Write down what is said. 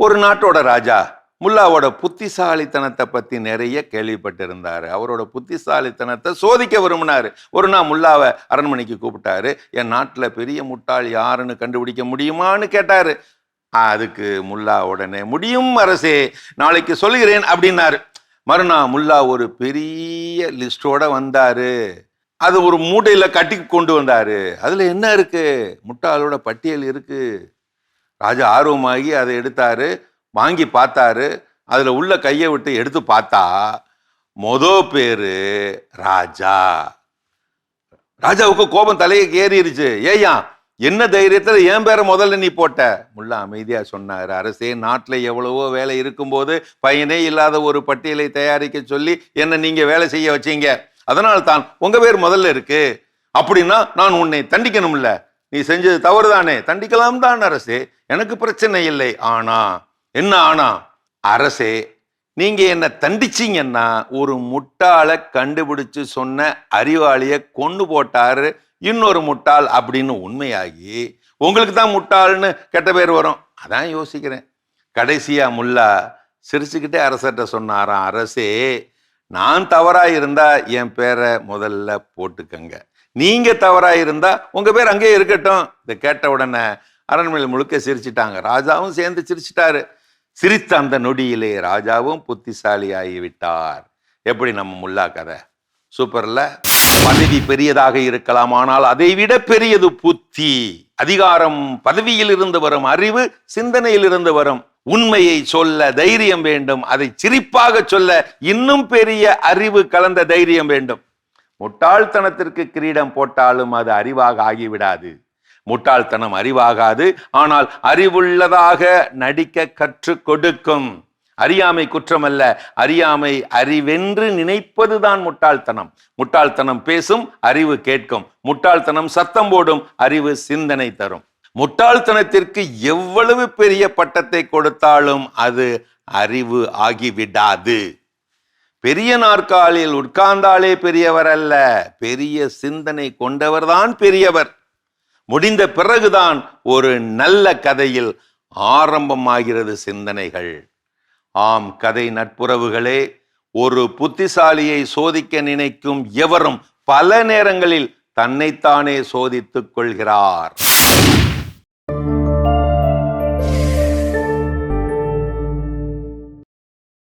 ஒரு நாட்டோட ராஜா முல்லாவோட புத்திசாலித்தனத்தை பத்தி நிறைய கேள்விப்பட்டிருந்தாரு. அவரோட புத்திசாலித்தனத்தை சோதிக்க விரும்பினாரு. ஒரு நாள் முல்லாவை அரண்மனைக்கு கூப்பிட்டாரு. என் நாட்டுல பெரிய முட்டாள் யாருன்னு கண்டுபிடிக்க முடியுமான்னு கேட்டாரு. அதுக்கு முல்லா உடனே முடியும் அரசே, நாளைக்கு சொல்கிறேன் அப்படின்னாரு. மறுநாள் முல்லா ஒரு பெரிய லிஸ்டோட வந்தாரு. அது ஒரு மூட்டையில கட்டி கொண்டு வந்தாரு. அதுல என்ன இருக்கு? முட்டாளோட பட்டியல் இருக்கு. ராஜா ஆர்வமாகி அதை எடுத்தாரு, வாங்கி பார்த்தாரு. அதுல உள்ள கையை விட்டு எடுத்து பார்த்தா பேரு ராஜா. ராஜாவுக்கு கோபம் தலையை ஏறிடுச்சு. ஏயா, என்ன தைரியத்துல என் பேரை முதல்ல நீ போட்ட? முல்லா அமைதியா சொன்னாரு, அரசே, நாட்டுல எவ்வளவோ வேலை இருக்கும்போது பையனே இல்லாத ஒரு பட்டியலை தயாரிக்க சொல்லி என்ன நீங்க வேலை செய்ய வச்சீங்க. அதனால தான் உங்க பேர் முதல்ல இருக்கு. அப்படின்னா நான் உன்னை தண்டிக்கணும்ல. நீ செஞ்சது தவறுதானே, தண்டிக்கலாம் தான் அரசே, எனக்கு பிரச்சனை இல்லை. ஆனா என்ன ஆனா? அரசே, நீங்க என்ன தண்டிச்சீங்கன்னா ஒரு முட்டாளை கண்டுபிடிச்சு சொன்ன அறிவாளிய கொண்டு போட்டாரு இன்னொரு முட்டாள் அப்படின்னு உண்மையாகி உங்களுக்கு தான் முட்டாள்னு கெட்ட பேர் வரும். அதான் யோசிக்கிறேன். கடைசியா முல்லா சிரிச்சுக்கிட்டே அரசர்கிட்ட சொன்னாராம், அரசே, நான் தவறா இருந்தா என் பேரை முதல்ல போட்டுக்கங்க, நீங்க தவறா இருந்தா உங்க பேர் அங்கேயே இருக்கட்டும். இதை கேட்ட உடனே அரண்மனையில் முழுக்க சிரிச்சிட்டாங்க. ராஜாவும் சேர்ந்து சிரிச்சிட்டாரு. சிரித்த அந்த நொடியிலே ராஜாவும் புத்திசாலி ஆகிவிட்டார். எப்படி நம்ம முல்லா கதை? சூப்பர்ல. பதவி பெரியதாக இருக்கலாம், ஆனால் அதை விட பெரியது புத்தி. அதிகாரம் பதவியில் இருந்து வரும், அறிவு சிந்தனையில் இருந்து வரும். உண்மையை சொல்ல தைரியம் வேண்டும், அதை சிரிப்பாக சொல்ல இன்னும் பெரிய அறிவு கலந்த தைரியம் வேண்டும். முட்டாள்தனத்திற்கு கிரீடம் போட்டாலும் அது அறிவாக ஆகிவிடாது. முட்டாள்தனம் அறிவாகாது, ஆனால் அறிவுள்ளதாக நடிக்க கற்றுக் கொடுக்கும். அறியாமை குற்றமல்ல, அறியாமை அறிவென்று நினைப்பதுதான் முட்டாள்தனம். முட்டாள்தனம் பேசும், அறிவு கேட்கும். முட்டாள்தனம் சத்தம் போடும், அறிவு சிந்தனை தரும். முட்டாள்தனத்திற்கு எவ்வளவு பெரிய பட்டத்தை கொடுத்தாலும் அது அறிவு ஆகிவிடாது. பெரிய நாற்காலியில் உட்கார்ந்தாலே பெரியவர் அல்ல, பெரிய சிந்தனை கொண்டவர்தான் பெரியவர். முடிந்த பிறகுதான் ஒரு நல்ல கதையில் ஆரம்பமாகிறது சிந்தனைகள். ஆம் கதை நட்புறவுகளே, ஒரு புத்திசாலியை சோதிக்க நினைக்கும் எவரும் பல நேரங்களில் தன்னைத்தானே சோதித்துக் கொள்கிறார்.